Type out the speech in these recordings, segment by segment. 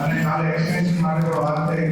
અને કાલે એક્સટેન્શન માટે પણ વાત કરી.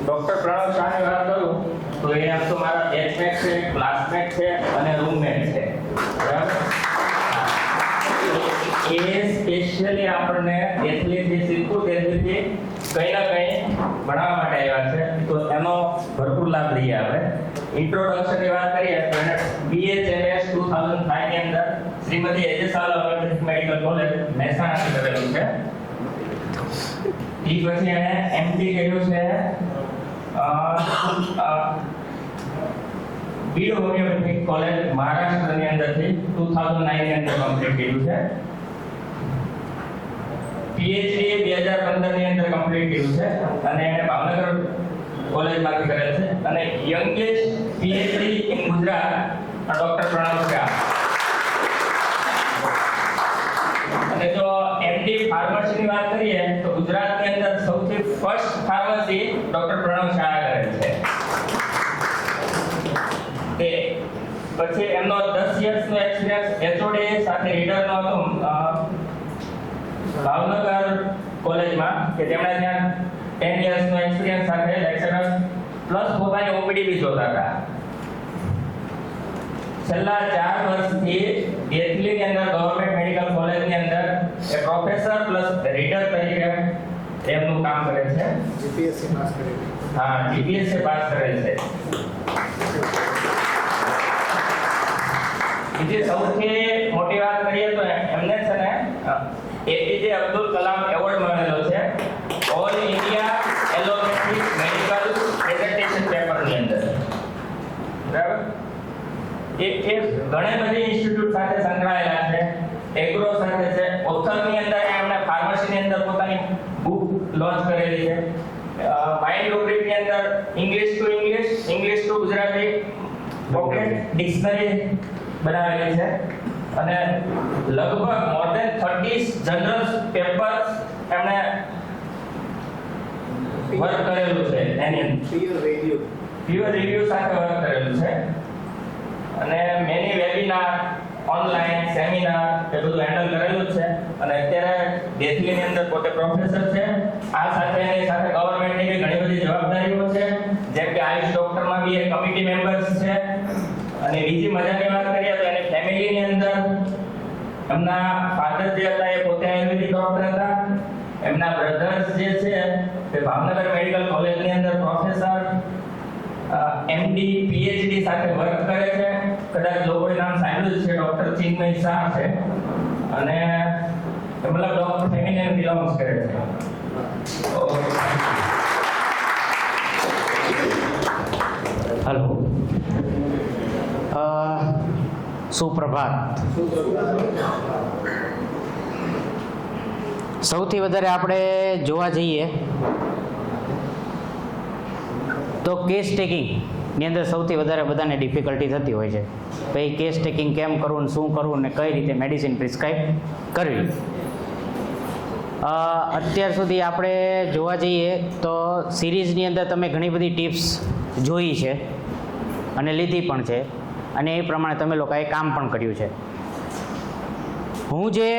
ડોક્ટર પ્રણવ શાહની વાત કરું તો એ આમ તો મારા બેચમેટ છે, ક્લાસમેટ છે અને રૂમમેટ છે, બરાબર? એ સ્પેશિયલી આપણને એથલીટથી શીખવું તેથી કંઈ ના કંઈ ભણવા માટે આવ્યા છે, તો એનો ભરપૂર લાભ લઈએ આપણે. ઇન્ટ્રોડક્શનની વાત કરીએ તો એને BHMS 2005 ની અંદર શ્રીમતી એજેસાલ મેડિકલ કોલેજ મહેસાણાથી કરેલું છે. એ પછી એને MD કર્યું છે બીડ હોમિયોપેથિક કોલેજ મહારાષ્ટ્રની અંદરથી 2009 ની અંદર કમ્પ્લીટ કર્યું છે. PhD 2015 ની અંદર કમ્પ્લીટ કર્યું છે અને એને ભાવનગર કોલેજમાંથી કરેલ છે. અને youngest PhD in Gujarat doctor Pranav Shah. અને જો MD ફાર્મસીની વાત કરીએ તો ગુજરાતની અંદર સૌથી first pharmacy doctor Pranav Shah કરેલ છે. તે પછી એમનો 10 યર્સનો એક્સપિરિયન્સ HOD સાથે રીડરનો હતો ભાવનગર કોલેજમાં, કે તેમણે ત્યાં 10 યર્સનો એક્સપિરિયન્સ સાથે લેક્ચરર પ્લસ પોતાની OPD બી જોતા હતા. છેલ્લા 4 વર્ષથી એથલીની અંદર ગવર્નમેન્ટ મેડિકલ કોલેજની અંદર એ પ્રોફેસર પ્લસ રીડર તરીકે એમનું કામ કરે છે. GPSC પાસ કરેલી. હા, GPSC પાસ કરેલ છે. બીજી સૌથી મોટી વાત કરીએ તો એમને છે ને APJ અબ્દુલ કલામ એવોર્ડ મળેલો છે all India allopathic medical presentation પેપરની અંદર, બરાબર? એ ઘણી બધી ઇન્સ્ટિટ્યૂટ સાથે સંકળાયેલા છે, એગ્રો સાથે છે. ઓથરની અંદર એમણે ફાર્મસીની અંદર પોતાની બુક લોન્ચ કરેલી છે. માઇન્ડ લુબ્રિકની અંદર English two Gujarati pocket dictionary બનાવેલી છે. અને લગભગ મોર ધેન 30 જનરલ પેપર્સ એમણે વર્ક કરેલું છે. એની પ્યોર રિવ્યુ સાથે વર્ક કરેલું છે. અને મેની વેબિનાર, ઓનલાઈન સેમિનાર એ બધું હેન્ડલ કરેલું છે. અને અત્યારે દેશની અંદર પોતે પ્રોફેસર છે. આ સાથે એની સાથે ગવર્નમેન્ટની બી ઘણી બધી જવાબદારીઓ છે, જેમ કે આયુષ ડોક્ટરમાં બી એ કમિટી મેમ્બર્સ છે. અને બીજી મજાની વાત કરીએ તો એની ફેમિલીની અંદર એમના ફાધર જે હતા એ પોતે આયુર્વેદિક ડોક્ટર હતા. એમના બ્રધર્સ જે છે તે ભાવનગર મેડિકલ કોલેજની અંદર પ્રોફેસર MD PhD સાથે વર્ક કરે છે. કદાચ લોકોએ નામ સાંભળ્યું છે, ડોક્ટર ચિન્મય શાહ છે. અને મતલબ ડોક્ટર ફેમિલીને બિલોંગ્સ કરે છે. હેલો, સુપ્રભાત. સૌથી વધારે આપણે જોવા જઈએ તો કેસ ટેકિંગની અંદર સૌથી વધારે બધાને ડિફિકલ્ટી થતી હોય છે. ભાઈ કેસ ટેકિંગ કેમ કરવું ને શું કરવું ને કઈ રીતે મેડિસિન પ્રિસ્ક્રાઇબ કરવી. અત્યાર સુધી આપણે જોવા જઈએ તો સિરીઝની અંદર તમે ઘણી બધી ટિપ્સ જોઈ છે અને લીધી પણ છે, અને એ પ્રમાણે તમે લોકોએ કામ પણ કર્યું છે. હું જે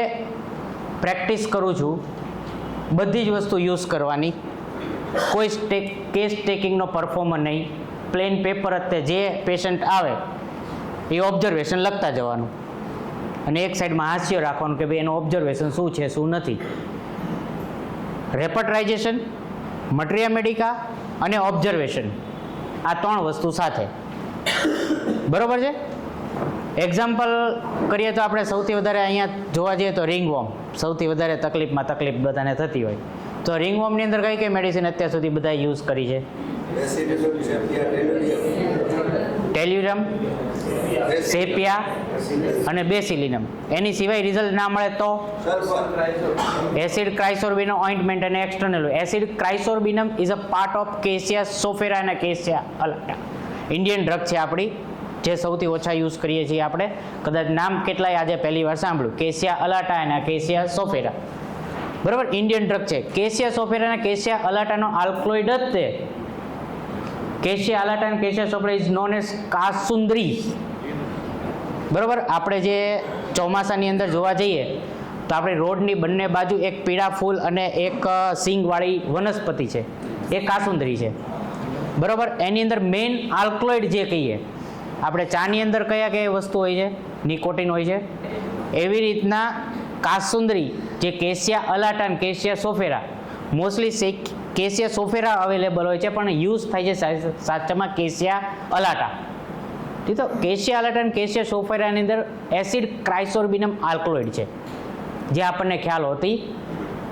પ્રેક્ટિસ કરું છું બધી જ વસ્તુ યુઝ કરવાની, કોઈ કેસ ટેકિંગનો પરફોર્મન્સ નહીં. પ્લેન પેપર અત્યારે જે પેશન્ટ આવે એ ઓબ્ઝર્વેશન લખતા જવાનું, અને એક સાઈડમાં હાસ્ય રાખવાનું કે ભાઈ એનું ઓબ્ઝર્વેશન શું છે શું નથી. રેપર્ટરાઇઝેશન, મટીરિયા મેડિકા અને ઓબ્ઝર્વેશન, આ 3 વસ્તુ સાથે, બરોબર છે. એક્ઝામ્પલ કરીએ તો આપણે સૌથી વધારે અહીંયા જોવા જઈએ તો રિંગવોર્મ સૌથી વધારે તકલીફ બધાને થતી હોય. તો રિંગવોર્મની અંદર કઈ મેડિસિન અત્યાર સુધી બધા યુઝ કરી છે? ટેલ્યુરમ, સેપિયા અને બેસિલિનમ. એની સિવાય રિઝલ્ટ ના મળે તો એસિડ ક્રાઇસોર્બિનમ ઓઇન્ટમેન્ટ અને external. Acid chrysarobinum is a part of cassia sophera અને કેસિયા અલટા. ઇન્ડિયન ડ્રગ છે આપણી, જે સૌથી ઓછા યુઝ કરીએ છીએ આપણે, કદાચ નામ કેટલાય આજે પહેલી વાર સાંભળ્યું, કેસિયા અલાટા અને કેસિયા સોફેરા. બરાબર, ઇન્ડિયન ડ્રગ છે. કેસિયા સોફેરા અને કેસિયા અલાટાનો આલ્કલોઇડ જ તે. કેસિયા અલાટા અને કેસિયા સોફેરા ઇઝ નોન એઝ કાસુંદરી. બરાબર, આપણે જે ચોમાસાની અંદર જોવા જઈએ તો આપણે રોડની બંને બાજુ એક પીળા ફૂલ અને એક સિંગવાળી વનસ્પતિ છે, એ કાસુંદરી છે. બરાબર, એની અંદર મેઇન આલ્કલોઇડ જે કહીએ આપણે, ચાની અંદર કયા કયા વસ્તુ હોય છે, નિકોટિન હોય છે. એવી રીતના કાસુંદરી જે કેસિયા અલાટા અને કેસિયા સોફેરા, મોસ્ટલી કેસિયા સોફેરા અવેલેબલ હોય છે, પણ યુઝ થાય છે સાચામાં કેસિયા અલાટા. ઠીક છે, કેસિયા અલાટા અને કેસિયા સોફેરાની અંદર એસિડ ક્રાઇસોર્બિનમ આલ્કલોઇડ છે, જે આપણને ખ્યાલ હોતી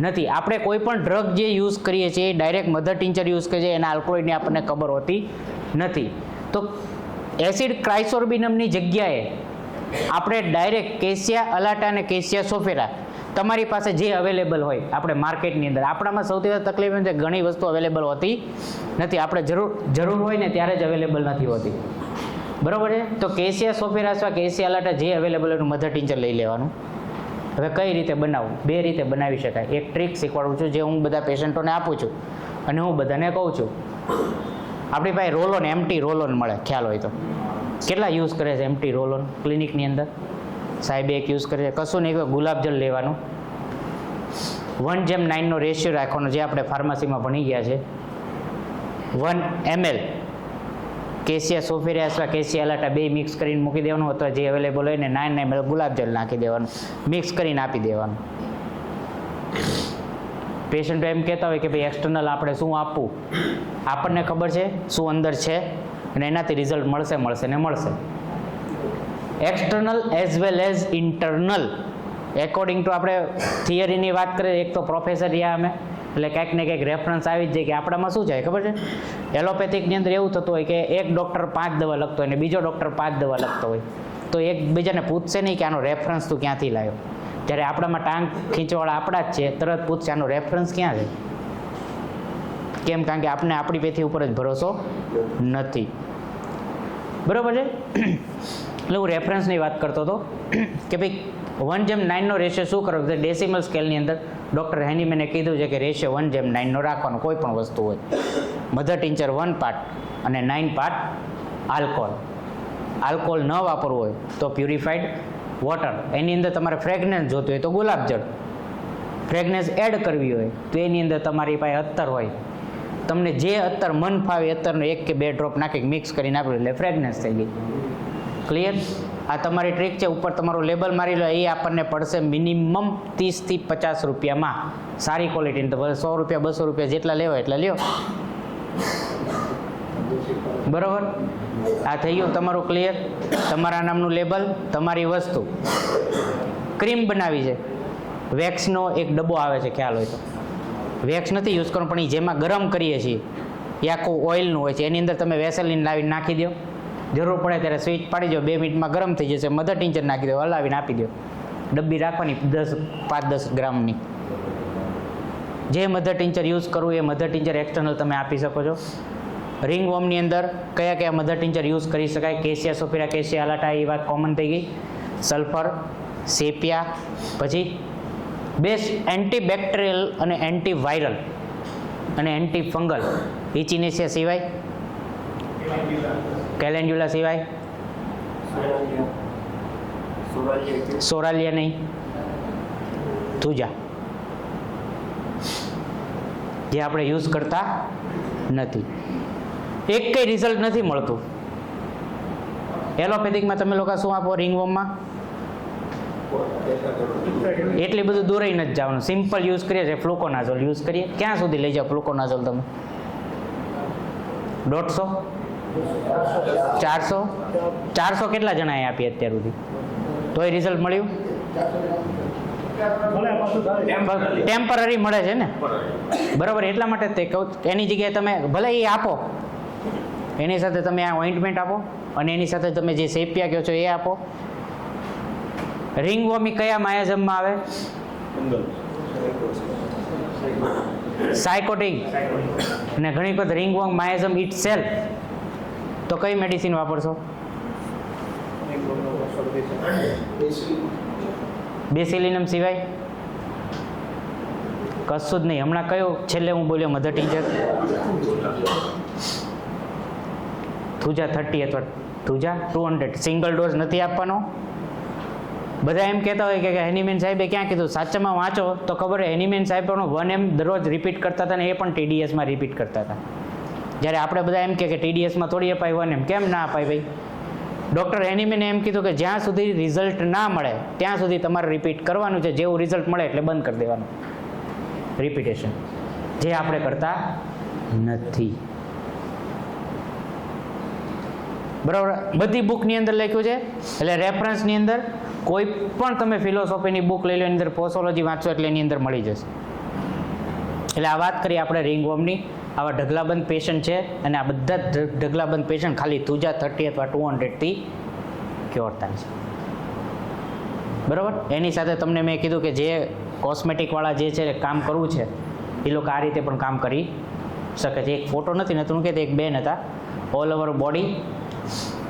નથી. આપણે કોઈ પણ ડ્રગ જે યુઝ કરીએ છીએ ડાયરેક્ટ મધર ટિંચર યુઝ કરીએ છીએ, એના આલ્કલોઇડની આપણને ખબર હોતી નથી. તો એસિડ ક્રાઇસોર્બિનમની જગ્યાએ આપણે ડાયરેક્ટ કેસિયા અલાટા અને કેસિયા સોફેરા તમારી પાસે જે અવેલેબલ હોય આપણે માર્કેટની અંદર, આપણામાં સૌથી વધારે તકલીફ એમ છે ઘણી વસ્તુ અવેલેબલ હોતી નથી. આપણે જરૂર હોય ને ત્યારે જ અવેલેબલ નથી હોતી. બરાબર છે, તો કેસિયા સોફેરા અથવા કેસિયા અલાટા જે અવેલેબલ હોય મધર ટિંચર લઈ લેવાનું. હવે કઈ રીતે બનાવવું? બે રીતે બનાવી શકાય. એક ટ્રીક શીખવાડું છું જે હું બધા પેશન્ટોને આપું છું અને હું બધાને કહું છું. આપણી પાસે રોલોન, એમટી રોલોન મળે, ખ્યાલ હોય તો. કેટલા યુઝ કરે છે એમટી રોલોન ક્લિનિકની અંદર? સાહેબ એક યુઝ કરે છે. કશું નહીં, ગુલાબજળ લેવાનું, 1:9 નો રેશિયો રાખવાનો, જે આપણે ફાર્મસીમાં ભણી ગયા છે. 1 ml કેસિયા સોફેરા અથવા કેસિયા અલાટા બે મિક્સ કરીને મૂકી દેવાનું, અથવા જે અવેલેબલ હોય ને 9 ml ગુલાબજળ નાખી દેવાનું, મિક્સ કરીને આપી દેવાનું. પેશન્ટો એમ કહેતા હોય કે ભાઈ એક્સટર્નલ આપણે શું આપવું, આપણને ખબર છે શું અંદર છે અને એનાથી રિઝલ્ટ મળશે ને મળશે. External as well as internal, according to આપણે થિયરીની વાત કરીએ, એક તો પ્રોફેસર રહ્યા અમે, એટલે કંઈક ને કંઈક રેફરન્સ આવી જ જાય કે આપણામાં શું જાય ખબર છે. એલોપેથિકની અંદર એવું થતું હોય કે એક ડૉક્ટર 5 દવા લખતો હોય ને બીજો ડૉક્ટર 5 દવા લખતો હોય, તો એકબીજાને પૂછશે નહીં કે આનો રેફરન્સ તું ક્યાંથી લાવ્યો. જ્યારે આપણામાં ટાંગ ખીંચવાળા આપણા જ છે, તરત પૂછશે આનો રેફરન્સ ક્યાં છે. કેમ? કારણ કે આપણે આપણી પેથી ઉપર જ ભરોસો નથી. બરાબર છે. એટલે હું રેફરન્સની વાત કરતો હતો કે ભાઈ 1:9 નો રેશિયો શું કરો? ડેસિમલ સ્કેલની અંદર ડૉક્ટર હેનીમેને કીધું છે કે રેશિયો 1:9 નો રાખવાનો કોઈ પણ વસ્તુ હોય. મધર ટિંચર 1 પાર્ટ અને 9 પાર્ટ આલ્કોહોલ. આલ્કોહોલ ન વાપરવું હોય તો પ્યુરિફાઈડ વોટર. એની અંદર તમારે ફ્રેગ્રન્સ જોતી હોય તો ગુલાબજળ. ફ્રેગ્રન્સ એડ કરવી હોય તો એની અંદર તમારી પાસે અત્તર હોય, તમને જે અત્તર મન ફાવે અત્તરનો 1 કે 2 ડ્રોપ નાખી મિક્સ કરીને આપ્યું એટલે ફ્રેગ્રન્સ થઈ ગઈ. ક્લિયર? આ તમારી ટ્રીક છે. ઉપર તમારું લેબલ મારી લો, એ આપણને પડશે મિનિમમ 30 થી 50 રૂપિયામાં. સારી ક્વોલિટીની તો ભલે 100 રૂપિયા 200 રૂપિયા જેટલા લેવો એટલા લ્યો. બરાબર? આ થઈ ગયું તમારું ક્લિયર. તમારા નામનું લેબલ, તમારી વસ્તુ. ક્રીમ બનાવી છે, વેક્સનો એક ડબ્બો આવે છે, ખ્યાલ હોય તો. વેક્સ નથી યુઝ કરવાનું, પણ એ જેમાં ગરમ કરીએ છીએ એ આખું ઓઇલનું હોય છે. એની અંદર તમે વેસલીન લાવીને નાખી દો, જરૂર પડે ત્યારે સ્વિચ પાડી દો, 2 મિનિટમાં ગરમ થઈ જશે. મધર ટિંચર નાખી દો, હલાવીને આપી દો. ડબ્બી રાખવાની 5-10 ગ્રામની. જે મધર ટિંચર યુઝ કરવું એ મધર ટિંચર એક્સટર્નલ તમે આપી શકો છો. રિંગ વોર્મની અંદર કયા કયા મધર ટિંચર યુઝ કરી શકાય? કેસિયા સોફેરા, કેસિયા અલાટા, એ વાત કોમન થઈ ગઈ. સલ્ફર, સેપિયા, પછી બેસ્ટ એન્ટીબેક્ટેરિયલ અને એન્ટીવાયરલ અને એન્ટીફંગલ. ઇચિનેસિયા સિવાય, કેલેન્ડ્યુલા સિવાય, સોરાલિયા નહીં, થુજા, જે આપણે યુઝ કરતા નથી. એક કઈ રિઝલ્ટ નથી મળતું. એલોપેથિકમાં તમે લોકો શું આપો? રિંગવોર્મમાં એટલી બધું દૂરાઈ નથી જવાનું. સિમ્પલ યુઝ કરીએ છીએ, ફ્લુકોનાઝોલ યુઝ કરીએ. ક્યાં સુધી લઈ જાઓ ફ્લુકોનાઝોલ તમે? 150? 400? 400 કેટલા જણાએ આપી અત્યાર સુધી? તોય રિઝલ્ટ મળ્યું? ટેમ્પરરી મળે છે ને, બરાબર. એટલા માટે તે કહું, એની જગ્યાએ તમે ભલે એ આપો, એની સાથે તમે આ ઓઇન્ટમેન્ટ આપો અને એની સાથે તમે જે સેપિયા કહો છો એ આપો. રિંગવોર્મ કયા માયાઝમમાં આવે? સાયકોટિક. અને ઘણી વખત રિંગવોર્મ માયાઝમ ઇટ સેલ્ફ. તો કઈ મેડિસિન વાપરશો? બેસિલિનમ સિવાય કશું જ નહીં. હમણાં કયો છેલ્લે હું બોલ્યો મધર ટીચર? થુજા 30 અથવા થુજા 200 સિંગલ ડોઝ નથી આપવાનો. બધા એમ કહેતા હોય કે હેનીમેન સાહેબે ક્યાં કીધું? સાચામાં વાંચો તો ખબર હોય હેનીમેન સાહેબ પણ 1M દરરોજ રિપીટ કરતા હતા ને એ પણ TDSમાં રિપીટ કરતા હતા. જ્યારે આપણે બધા એમ કે TDSમાં થોડી અપાય 1M, કેમ ના અપાય ભાઈ? ડૉક્ટર હેનીમેને એમ કીધું કે જ્યાં સુધી રિઝલ્ટ ના મળે ત્યાં સુધી તમારે રિપીટ કરવાનું છે. જેવું રિઝલ્ટ મળે એટલે બંધ કરી દેવાનું રિપીટેશન, જે આપણે કરતા નથી. બરાબર? બધી બુકની અંદર લખ્યું છે. એટલે રેફરન્સની અંદર કોઈ પણ તમે ફિલોસોફીની બુક લઈ લો, એની અંદર પોસોલોજી વાંચો એટલે એની અંદર મળી જશે. એટલે આ વાત કરીએ આપણે રિંગવોર્મની. આવા ઢગલાબંધ પેશન્ટ છે અને આ બધા ઢગલાબંધ પેશન્ટ ખાલી થુજા 30 અથવા 200થી ક્યોર થાય છે. બરાબર? એની સાથે તમને મેં કીધું કે જે કોસ્મેટિકવાળા જે છે કામ કરવું છે એ લોકો આ રીતે પણ કામ કરી શકે છે. એક ફોટો નથી ને તું કે એક બેન હતા, ઓલ ઓવર બોડી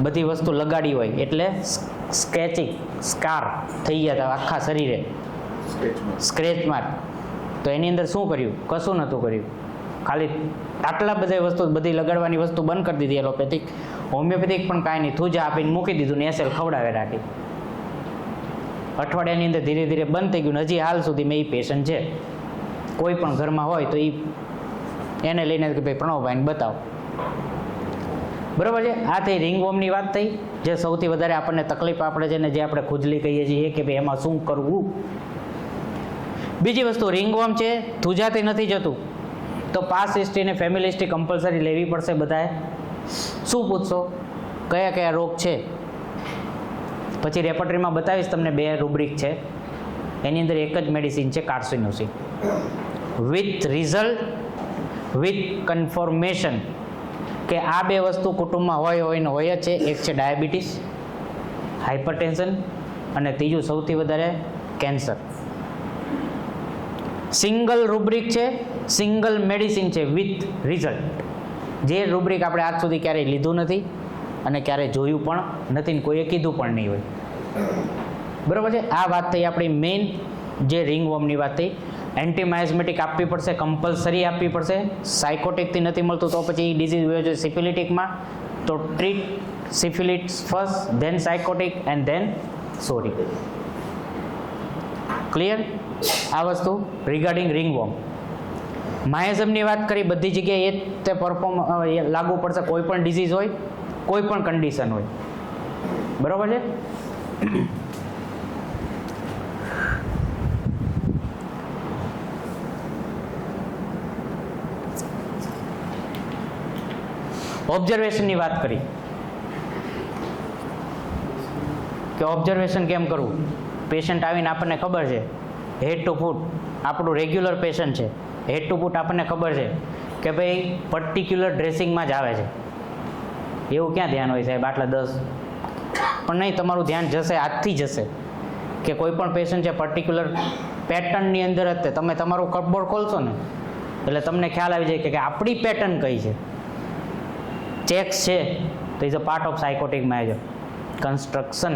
બધી વસ્તુ લગાડી હોય એટલે સ્કેચિંગ સ્કાર થઈ ગયા હતા આખા શરીરે, સ્ક્રેચ માર્ક. તો એની અંદર શું કર્યું? કશું નહોતું કર્યું. ખાલી આટલા બધા વસ્તુ બધી લગાડવાની વસ્તુ બંધ કરી દીધી એલોપેથિક. હોમિયોપેથિક પણ કાંઈ નહીં, થુજા આપીને મૂકી દીધું ને એસેલ ખવડાવે રાખી. અઠવાડિયાની અંદર ધીરે ધીરે બંધ થઈ ગયું. હજી હાલ સુધી મેં એ પેશન્ટ છે, કોઈ પણ ઘરમાં હોય તો એને લઈને કે ભાઈ પ્રણવભાઈને બતાવો. બરાબર છે? આ થઈ રિંગવોર્મની વાત થઈ, જે સૌથી વધારે આપણને તકલીફ આપણે છે ને જે આપણે ખુજલી કહીએ છીએ કે ભાઈ એમાં શું કરવું. બીજી વસ્તુ રિંગવોર્મ છે, થુજાથી નથી જતું તો પાસ હિસ્ટ્રી અને ફેમિલી હિસ્ટ્રી કમ્પલસરી લેવી પડશે બધાએ. શું પૂછશો? કયા કયા રોગ છે? પછી રેપર્ટરીમાં બતાવીશ તમને 2 રૂબ્રિક છે, એની અંદર એક જ મેડિસિન છે કાર્સિનોસિન, વિથ રિઝલ્ટ વિથ કન્ફર્મેશન કે આ 2 વસ્તુ કુટુંબમાં હોય ને હોય જ છે. એક છે ડાયાબિટીસ, હાઇપરટેન્શન અને ત્રીજું સૌથી વધારે કેન્સર. સિંગલ રૂબ્રિક છે, સિંગલ મેડિસિન છે વિથ રિઝલ્ટ. જે રૂબ્રિક આપણે આજ સુધી ક્યારેય લીધું નથી અને ક્યારેય જોયું પણ નથી ને કોઈએ કીધું પણ નહીં હોય. બરાબર છે? આ વાત થઈ આપણી મેઇન જે રિંગવોર્મની વાત થઈ. એન્ટીમાઇઝમેટિક આપવી પડશે, કમ્પલસરી આપવી પડશે. સાયકોટિકથી નથી મળતું તો પછી ડિઝીઝ હોય છે સિફિલિટિકમાં, તો treat syphilitics first, then sycotic and then psora. Clear? આ વસ્તુ રિગાર્ડિંગ રિંગવોર્મ. માયઝમની વાત કરી, બધી જગ્યાએ એ તે લાગુ પડશે. કોઈ પણ ડિઝીઝ હોય, કોઈ પણ કન્ડિશન હોય. બરાબર છે? ઓબ્ઝર્વેશનની વાત કરી કે ઓબ્ઝર્વેશન કેમ કરવું. પેશન્ટ આવીને આપણને ખબર છે હેડ ટુ ફૂટ આપણું રેગ્યુલર પેશન્ટ છે, હેડ ટુ ફૂટ આપણને ખબર છે કે ભાઈ પર્ટિક્યુલર ડ્રેસિંગમાં જ આવે છે. એવું ક્યાં ધ્યાન હોય સાહેબ આટલા 10? પણ નહીં, તમારું ધ્યાન જશે, આજથી જશે કે કોઈ પણ પેશન્ટ છે પર્ટિક્યુલર પેટર્નની અંદર જ તે તમે તમારું કપબોર્ડ ખોલશો ને એટલે તમને ખ્યાલ આવી જાય કે આપણી પેટર્ન કઈ છે. ચેક્સ છે તો is a part of sycotic major. Construction,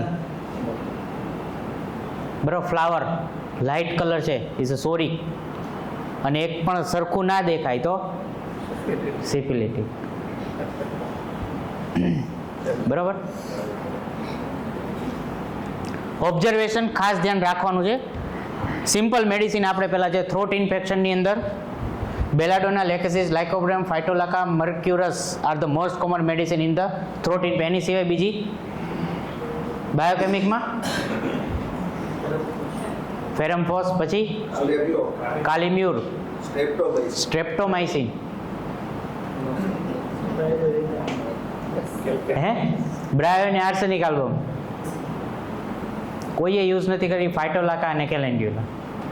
બરાબર, ફ્લાવર લાઇટ કલર છે ઇઝ અ સોરી, અને એક પણ સરખું ના દેખાય તો સિફિલિટિક. બરાબર? ઓબ્ઝર્વેશન ખાસ ધ્યાન રાખવાનું છે. સિમ્પલ મેડિસિન આપણે પહેલાં જે થ્રોટ ઇન્ફેક્શનની અંદર બેલાડોના, લેકેસિસ, લાઇકોબ્રેમ, phytolacca, mercurius are the most common medicine in the throat infection. એની સિવાય બીજી બાયોકેમિકમાં ફેરમફોસ, પછી કાલીમ્યુર, સ્ટ્રેપ્ટોમાઇસિન, બ્રાયો અને આર્સેનિક આલ્બમ. કોઈએ યુઝ નથી કરી ફાઇટોલાકા અને કેલેન્ડ્યુલા.